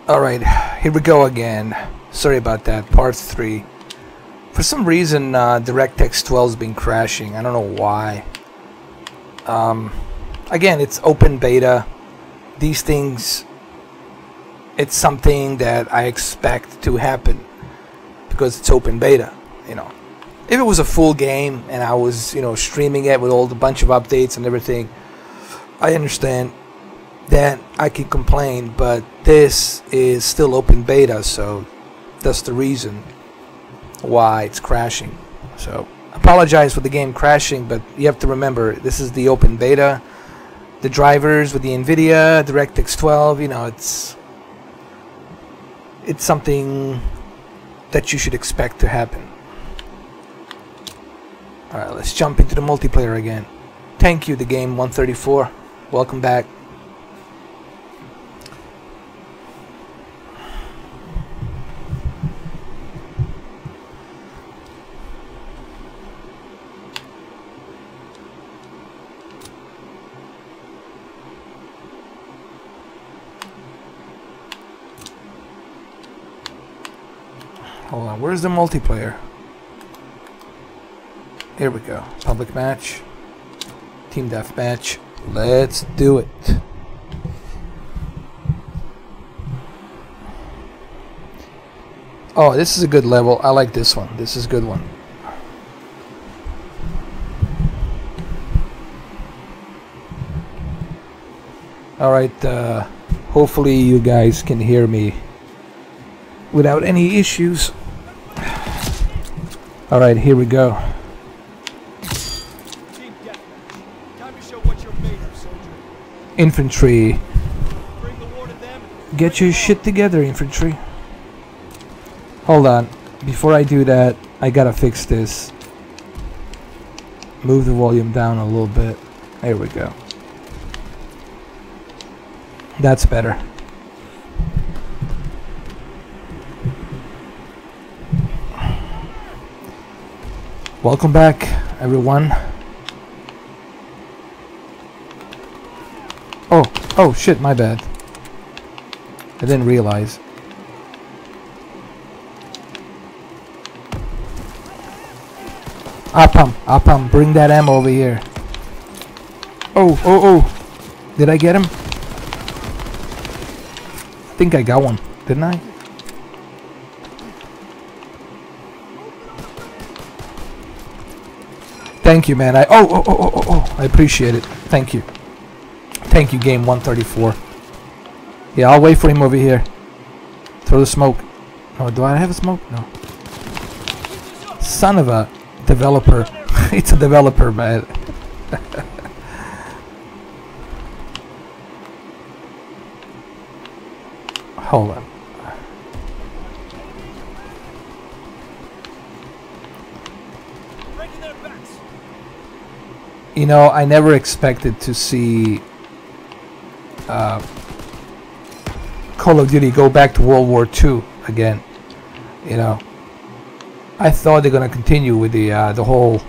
Alright, here we go again. Sorry about that, part 3. For some reason, DirectX 12 has been crashing. I don't know why. Again, it's open beta. These things, it's something that I expect to happen because it's open beta, you know. If it was a full game and I was, you know, streaming it with all the bunch of updates and everything, I understand that I could complain, but this is still open beta, so that's the reason why it's crashing. So apologize for the game crashing, but you have to remember this is the open beta. The drivers with the NVIDIA, DirectX 12, you know, it's something that you should expect to happen. Alright, let's jump into the multiplayer again. Thank you, the game 134. Welcome back. Hold on, where's the multiplayer? Here we go. Public match. Team deathmatch. Let's do it. Oh, this is a good level. I like this one. This is a good one. Alright, hopefully you guys can hear me without any issues. Alright, here we go. Infantry. Get your shit together, infantry. Hold on. Before I do that, I gotta fix this. Move the volume down a little bit. There we go. That's better. Welcome back, everyone. Oh shit, my bad. I didn't realize. Appam, bring that ammo over here. Oh. Did I get him? I think I got one, didn't I? Thank you, man. I appreciate it. Thank you. Thank you, game 134. Yeah, I'll wait for him over here. Throw the smoke. Oh, do I have a smoke? No. Son of a developer. It's a developer, man. Hold on. You know, I never expected to see Call of Duty go back to World War II again. You know, I thought they're gonna continue with the whole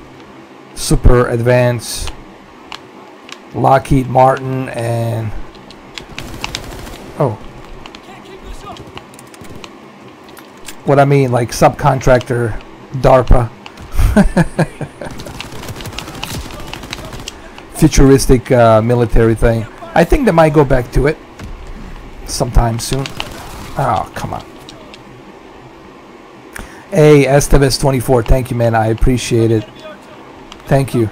super advanced Lockheed Martin and what I mean, like subcontractor DARPA. Futuristic military thing. I think they might go back to it sometime soon. Oh, come on. Hey, Esteves24, thank you, man. I appreciate it. Thank you.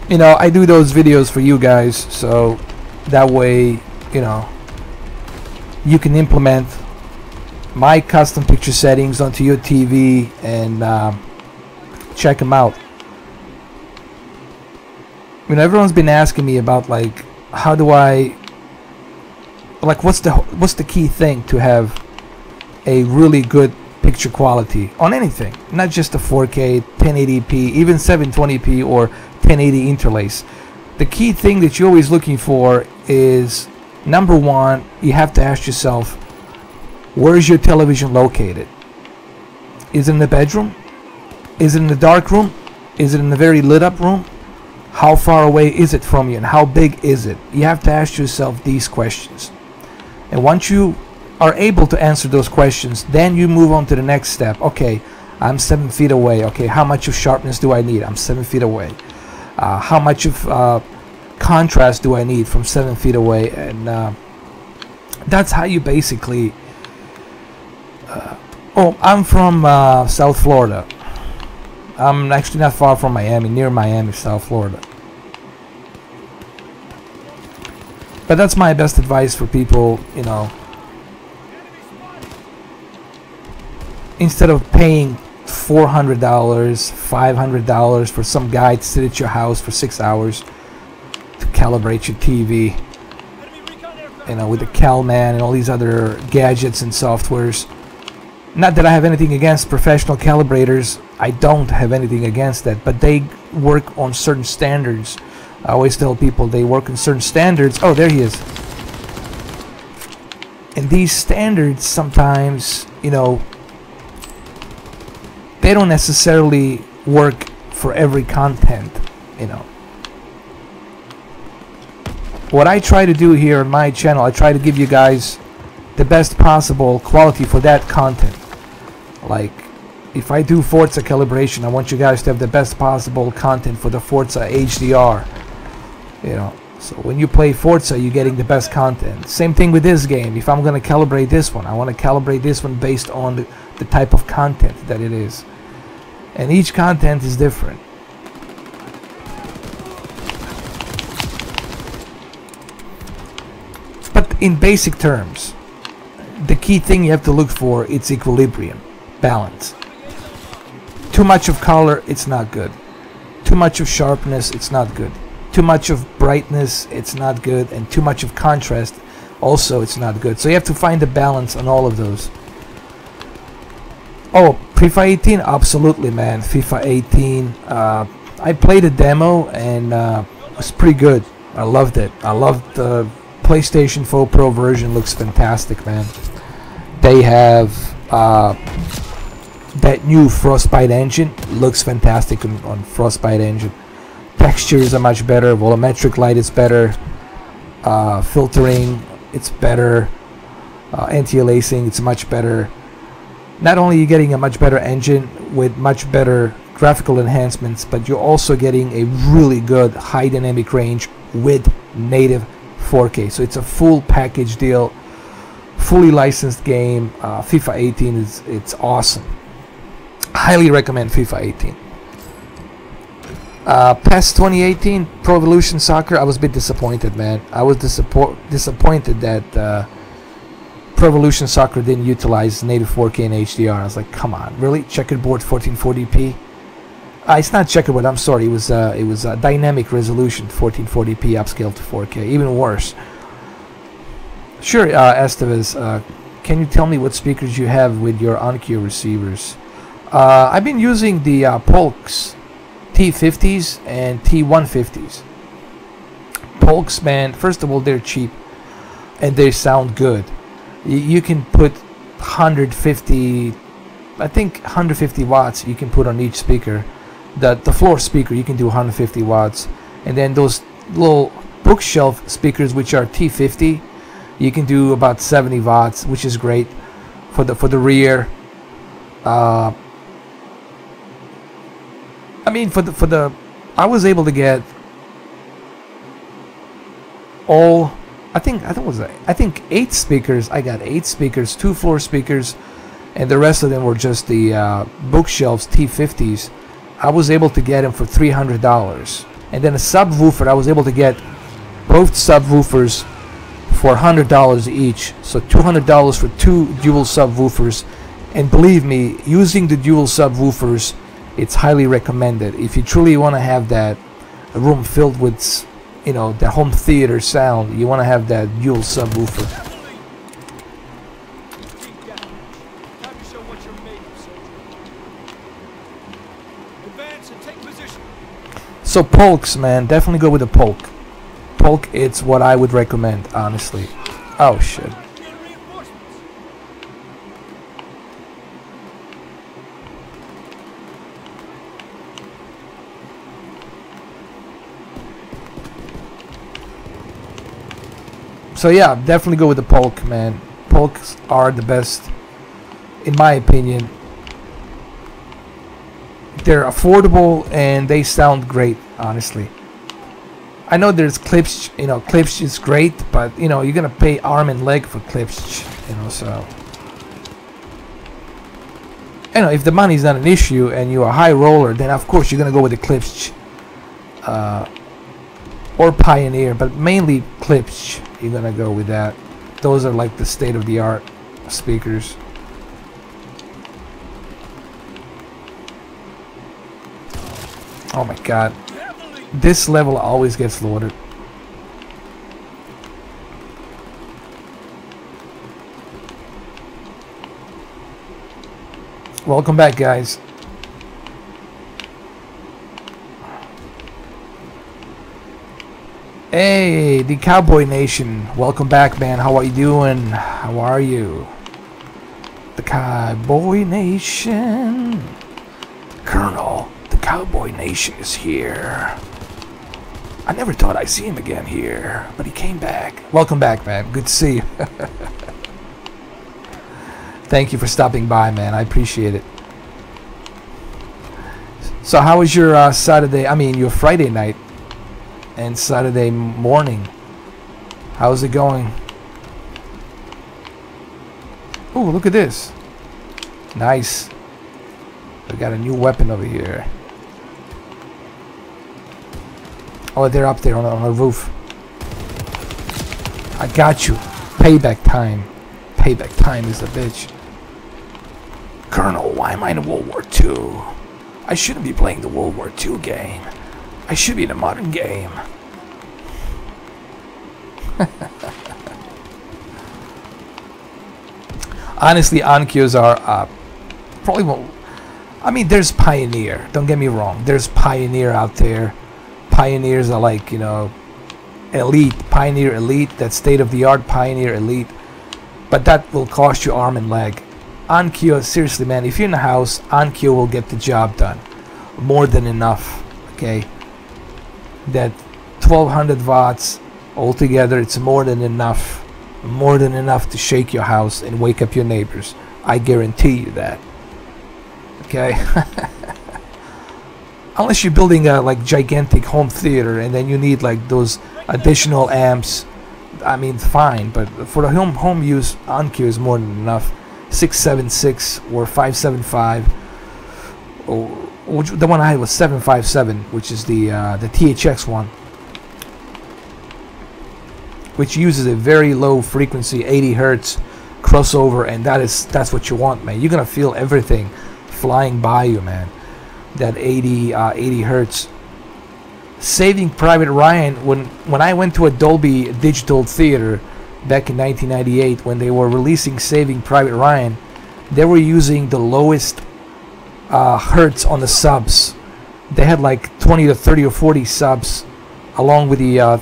You know, I do those videos for you guys, so that way, you know, you can implement my custom picture settings onto your TV and check them out. You know, everyone's been asking me about, like, how do I, like, what's the key thing to have a really good picture quality on anything, not just a 4K, 1080p, even 720p or 1080 interlace. The key thing that you're always looking for is, number one, you have to ask yourself, where is your television located? Is it in the bedroom? Is it in the dark room? Is it in a very lit up room? How far away is it from you, and how big is it? You have to ask yourself these questions. And once you are able to answer those questions, then you move on to the next step. Okay, I'm 7 feet away. Okay, how much of sharpness do I need? I'm 7 feet away. How much of contrast do I need from 7 feet away? And that's how you basically... oh, I'm from South Florida. I'm actually not far from Miami, near Miami, South Florida. But that's my best advice for people, you know. Instead of paying $400, $500 for some guy to sit at your house for 6 hours to calibrate your TV, you know, with the CalMan and all these other gadgets and softwares. Not that I have anything against professional calibrators. I don't have anything against that, but they work on certain standards. I always tell people they work on certain standards. Oh, there he is. And these standards sometimes, you know, they don't necessarily work for every content, you know. What I try to do here on my channel, I try to give you guys the best possible quality for that content. Like, if I do Forza calibration, I want you guys to have the best possible content for the Forza HDR. You know, so when you play Forza, you're getting the best content. Same thing with this game. If I'm going to calibrate this one, I want to calibrate this one based on the type of content that it is. And each content is different. But in basic terms, the key thing you have to look for is equilibrium, balance. Too much of color, it's not good. Too much of sharpness, it's not good. Too much of brightness, it's not good. And too much of contrast, also it's not good. So you have to find a balance on all of those. Oh, FIFA 18, absolutely, man. FIFA 18. I played a demo and it was pretty good. I loved it. I loved the PlayStation 4 Pro version. Looks fantastic, man. They have that new Frostbite engine. Looks fantastic on Frostbite engine. Textures are much better. Volumetric light is better. Filtering, it's better. Anti-aliasing, it's much better. Not only are you getting a much better engine with much better graphical enhancements, but you're also getting a really good high dynamic range with native 4K. So it's a full package deal, fully licensed game. FIFA 18 it's awesome. Highly recommend FIFA 18. PES 2018 Pro Evolution Soccer. I was a bit disappointed, man. I was disappointed that Pro Evolution Soccer didn't utilize native 4K and HDR. I was like, come on, really? Checkerboard 1440p? It's not checkerboard. I'm sorry. It was a dynamic resolution 1440p upscaled to 4K. Even worse. Sure, Estevez. Can you tell me what speakers you have with your on-cue receivers? I've been using the Polks T50s and T150s. Polks, man. First of all, they're cheap and they sound good. You can put 150, I think 150 watts you can put on each speaker. The floor speaker, you can do 150 watts. And then those little bookshelf speakers, which are T50, you can do about 70 watts, which is great for the rear. I mean, I was able to get all, I think 8 speakers. I got 8 speakers, 2 floor speakers, and the rest of them were just the bookshelves T50s. I was able to get them for $300, and then a subwoofer. I was able to get both subwoofers for $100 each, so $200 for 2 dual subwoofers. And believe me, using the dual subwoofers, it's highly recommended if you truly want to have that room filled with, you know, the home theater sound. You want to have that dual subwoofer. So Polks, man, definitely go with the Polk. Polk, it's what I would recommend, honestly. Oh shit. So yeah, definitely go with the Polk, man. Polks are the best, in my opinion. They're affordable and they sound great, honestly. I know there's Klipsch, you know, Klipsch is great, but you know, you're gonna pay arm and leg for Klipsch, you know, so. You know, if the money's not an issue and you're a high roller, then of course you're gonna go with the Klipsch. Or Pioneer, but mainly Klipsch, you're gonna go with that. Those are like the state-of-the-art speakers. Oh my god. This level always gets loaded. Welcome back, guys. Hey, the Cowboy Nation. Welcome back, man. How are you doing? How are you? The Cowboy Nation. Colonel, the Cowboy Nation is here. I never thought I'd see him again here, but he came back. Welcome back, man. Good to see you. Thank you for stopping by, man. I appreciate it. So how was your your Friday night and Saturday morning? How's it going? Oh, look at this. Nice. We got a new weapon over here. Oh, they're up there on the roof. I got you. Payback time. Payback time is the bitch. Colonel, why am I in World War II? I shouldn't be playing the World War II game. I should be in a modern game. Honestly, Ankyos are probably won't. I mean, there's Pioneer. Don't get me wrong. There's Pioneer out there. Pioneers are like, you know, elite. Pioneer elite. That state-of-the-art Pioneer elite. But that will cost you arm and leg. Onkyo, seriously, man, if you're in a house, Onkyo will get the job done. More than enough, okay? That 1200 watts altogether, it's more than enough. More than enough to shake your house and wake up your neighbors. I guarantee you that. Okay? Unless you're building a like gigantic home theater and then you need like those additional amps. I mean, fine, but for the home use, Onkyo is more than enough. 676 or 575, or the one I had was 757, which is the THX one, which uses a very low frequency, 80 hertz crossover, and that's what you want, man. You're gonna feel everything flying by you, man. That 80 hertz. Saving Private Ryan, when I went to a Dolby Digital Theater back in 1998, when they were releasing Saving Private Ryan, they were using the lowest hertz on the subs. They had like 20 to 30 or 40 subs, along with the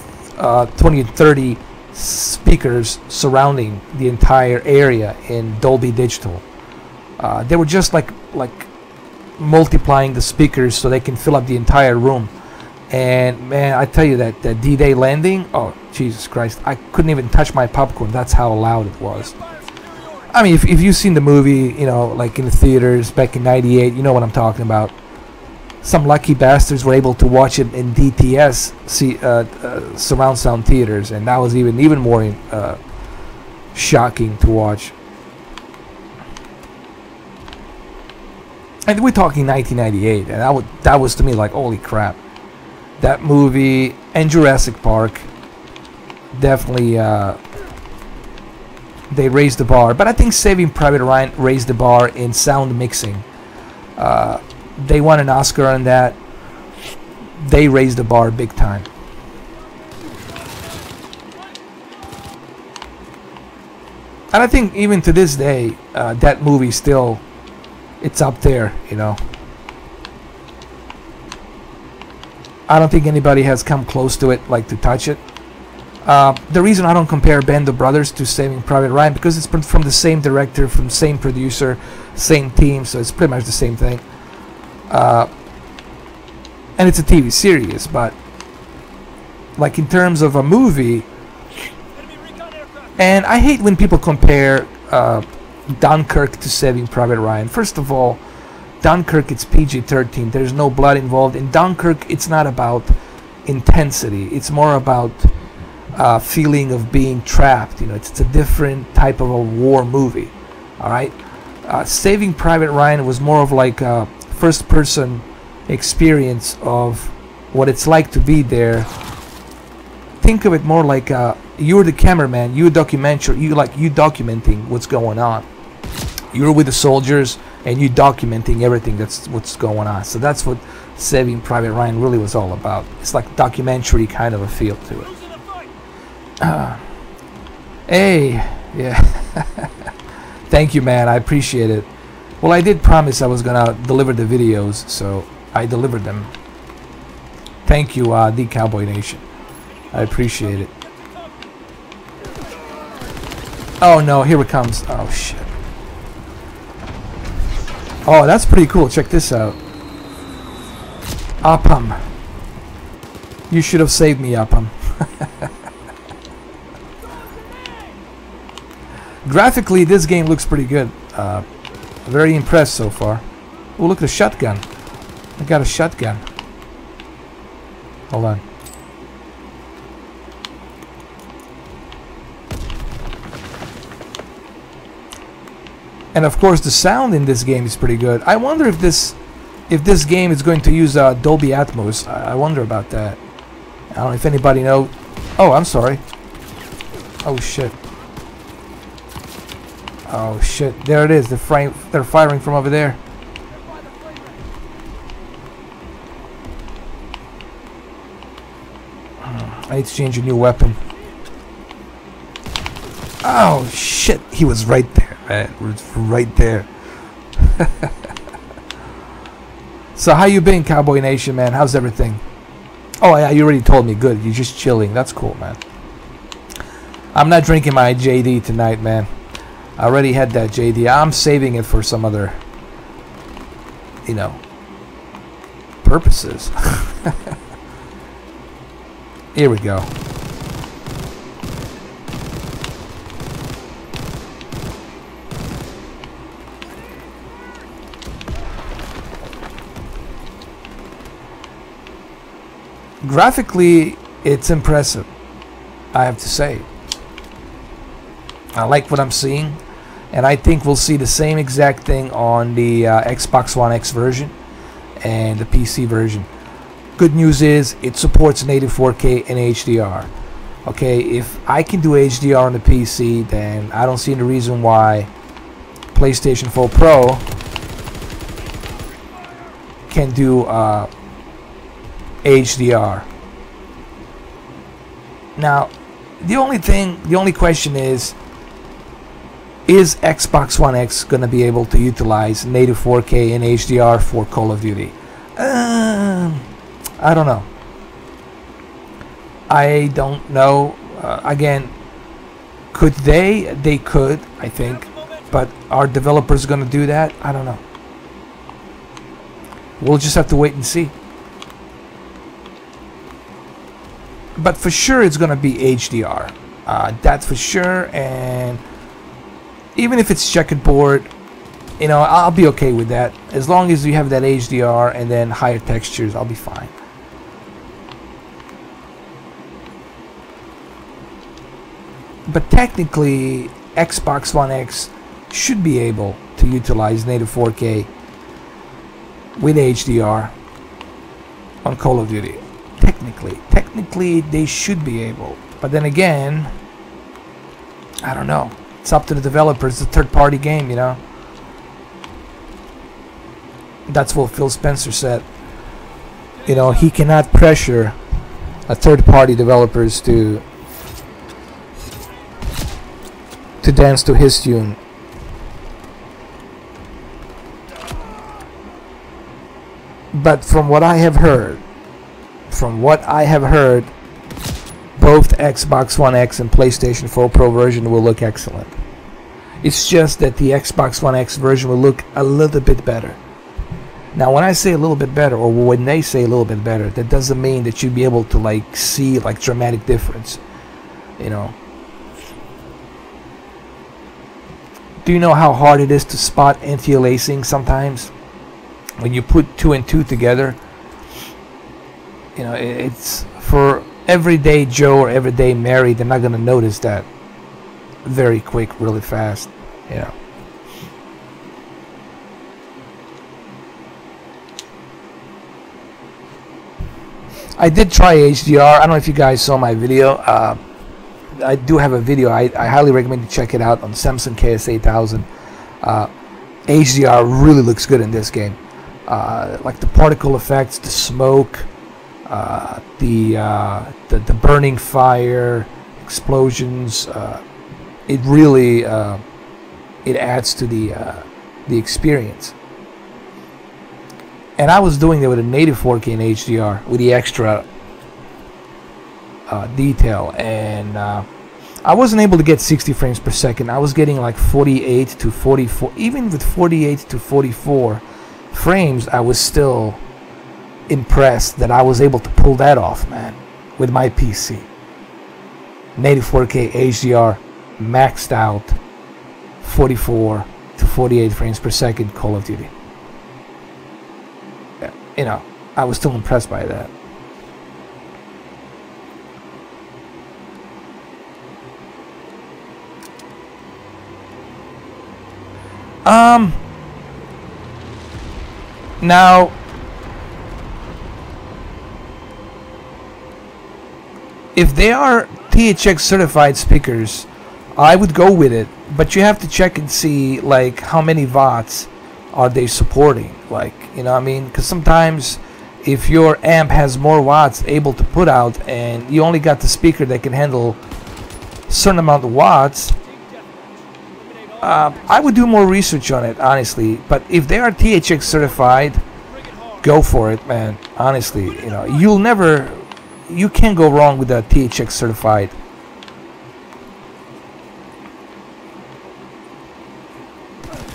20 and 30 speakers surrounding the entire area in Dolby Digital. They were just like multiplying the speakers so they can fill up the entire room. And man, I tell you that D-Day landing, oh Jesus Christ, I couldn't even touch my popcorn. That's how loud it was. I mean, if you've seen the movie, you know, like in the theaters back in '98, you know what I'm talking about. Some lucky bastards were able to watch it in DTS, surround sound theaters, and that was even more shocking to watch. And we're talking 1998, and that was to me like, holy crap. That movie and Jurassic Park definitely they raised the bar, but I think Saving Private Ryan raised the bar in sound mixing. They won an Oscar on that. They raised the bar big time. And I think even to this day, that movie still, it's up there, you know. I don't think anybody has come close to it, like to touch it. The reason I don't compare Band of Brothers to Saving Private Ryan, because it's from the same director, from the same producer, same team, so it's pretty much the same thing. And it's a TV series, but like in terms of a movie, And I hate when people compare Dunkirk to Saving Private Ryan. First of all, Dunkirk, it's PG-13. There's no blood involved. In Dunkirk, it's not about intensity. It's more about feeling of being trapped. You know, it's a different type of a war movie. All right. Saving Private Ryan was more of like a first-person experience of what it's like to be there. Think of it more like you're the cameraman, you documenting what's going on. You're with the soldiers and you documenting everything that's what's going on. So that's what Saving Private Ryan really was all about. It's like documentary kind of a feel to it. Hey, yeah. Thank you, man. I appreciate it. Well, I did promise I was gonna deliver the videos, so I delivered them. Thank you, the Cowboy Nation. I appreciate it. Oh no, here it comes. Oh shit. Oh, that's pretty cool. Check this out. Upham. You should have saved me, Upham. Graphically, this game looks pretty good. Very impressed so far. Oh, look at the shotgun. I got a shotgun. Hold on. And of course, the sound in this game is pretty good. I wonder if this game is going to use Dolby Atmos. I wonder about that. I don't know if anybody knows. Oh, I'm sorry. Oh shit. Oh shit. There it is. They're firing from over there. I need to change a new weapon. Oh shit. He was right there, man. He was right there. So how you been, Cowboy Nation, man? How's everything? Oh yeah, you already told me. Good. You're just chilling. That's cool, man. I'm not drinking my JD tonight, man. I already had that JD. I'm saving it for some other, you know, purposes. Here we go. Graphically, it's impressive, I have to say. I like what I'm seeing, and I think we'll see the same exact thing on the Xbox One X version and the PC version. Good news is it supports native 4K and HDR. Okay, if I can do HDR on the PC, then I don't see any reason why PlayStation 4 Pro can do HDR. Now, the only question is Xbox One X going to be able to utilize native 4K and HDR for Call of Duty? I don't know. I don't know. Again, could they? They could, I think. But are developers going to do that? I don't know. We'll just have to wait and see. But for sure it's going to be HDR. That's for sure. And even if it's checkerboard, you know, I'll be okay with that. As long as you have that HDR and then higher textures, I'll be fine. But technically, Xbox One X should be able to utilize native 4K with HDR on Call of Duty. Technically, they should be able. But then again, I don't know. It's up to the developers. It's a third-party game, you know. That's what Phil Spencer said. You know, he cannot pressure a third-party developers to dance to his tune. But from what I have heard, both Xbox One X and PlayStation 4 Pro version will look excellent. It's just that the Xbox One X version will look a little bit better. Now, when I say a little bit better, or when they say a little bit better, that doesn't mean that you'll be able to like see like dramatic difference, you know. Do you know how hard it is to spot anti-aliasing sometimes? When you put 2 and 2 together, you know, it's for everyday Joe or everyday Mary, they're not gonna notice that very quick, really fast, you know. I did try HDR. I don't know if you guys saw my video. I do have a video. I highly recommend you check it out on Samsung KS8000. HDR really looks good in this game. Like the particle effects, the smoke, the burning fire, explosions. It really it adds to the experience. And I was doing it with a native 4K in HDR with the extra detail, and I wasn't able to get 60 frames per second. I was getting like 48 to 44. Even with 48 to 44 frames, I was still impressed that I was able to pull that off, man, with my PC. Native 4K HDR, maxed out, 44 to 48 frames per second Call of Duty. You know, I was still impressed by that. Now, if they are THX certified speakers, I would go with it, but you have to check and see like how many watts are they supporting, like, you know what I mean? Because sometimes if your amp has more watts able to put out and you only got the speaker that can handle a certain amount of watts, I would do more research on it, honestly. But if they are THX certified, go for it, man. Honestly, you know, you can't go wrong with a THX certified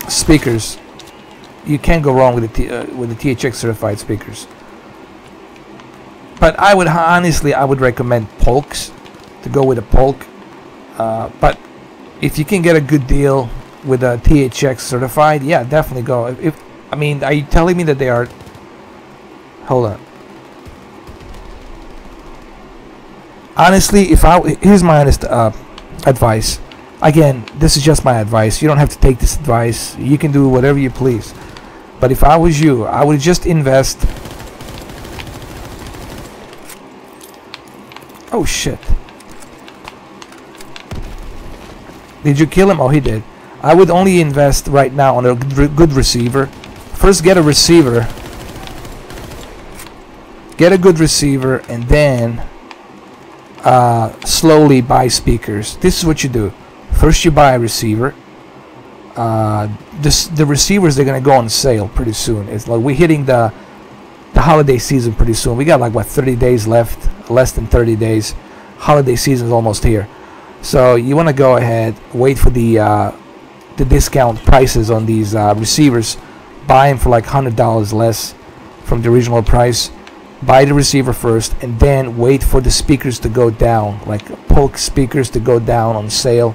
speakers. You can't go wrong with the THX certified speakers. But I would honestly, I would recommend Polks, to go with a Polk. But if you can get a good deal with a THX certified, yeah, definitely go. If I mean, are you telling me that they are? Hold on. Honestly, here's my honest advice. Again, this is just my advice. You don't have to take this advice. You can do whatever you please. But if I was you, I would just invest. Oh shit. Did you kill him? Oh, he did. I would only invest right now on a good receiver. First get a receiver. Get a good receiver and then slowly buy speakers. This is what you do. First you buy a receiver. The receivers, they're gonna go on sale pretty soon. It's like we're hitting the holiday season pretty soon. We got like what, 30 days left, less than 30 days. Holiday season is almost here, so you want to go ahead, wait for the discount prices on these receivers. Buy them for like $100 less from the original price. Buy the receiver first, and then wait for the speakers to go down, like Polk speakers to go down on sale.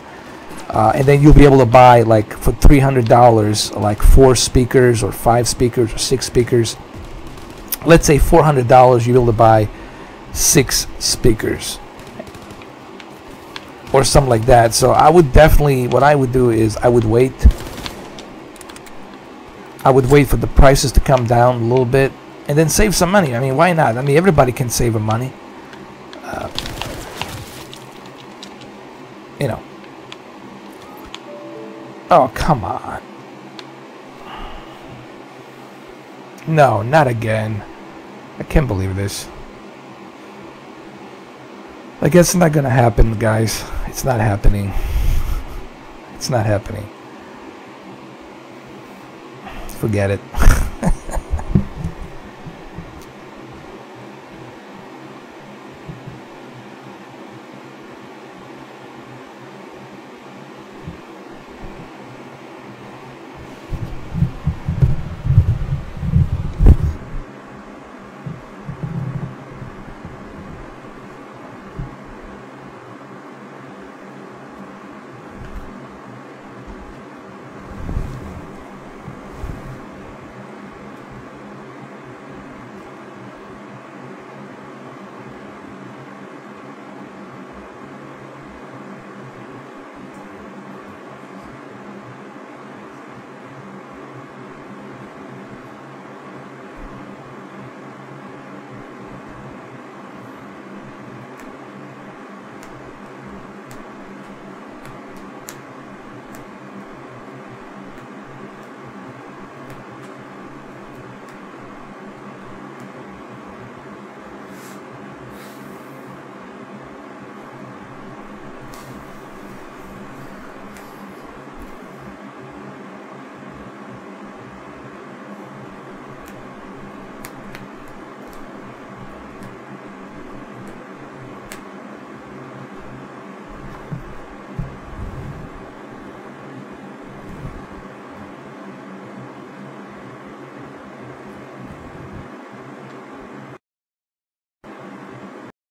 And then you'll be able to buy like for $300 like 4 speakers or 5 speakers or 6 speakers. Let's say $400 you'll be able to buy 6 speakers or something like that. So I would definitely, what I would do is I would wait for the prices to come down a little bit and then save some money. I mean, why not? I mean, everybody can save money, you know. Oh, come on. No, not again. I can't believe this. I guess it's not gonna happen, guys. It's not happening. It's not happening. Forget it.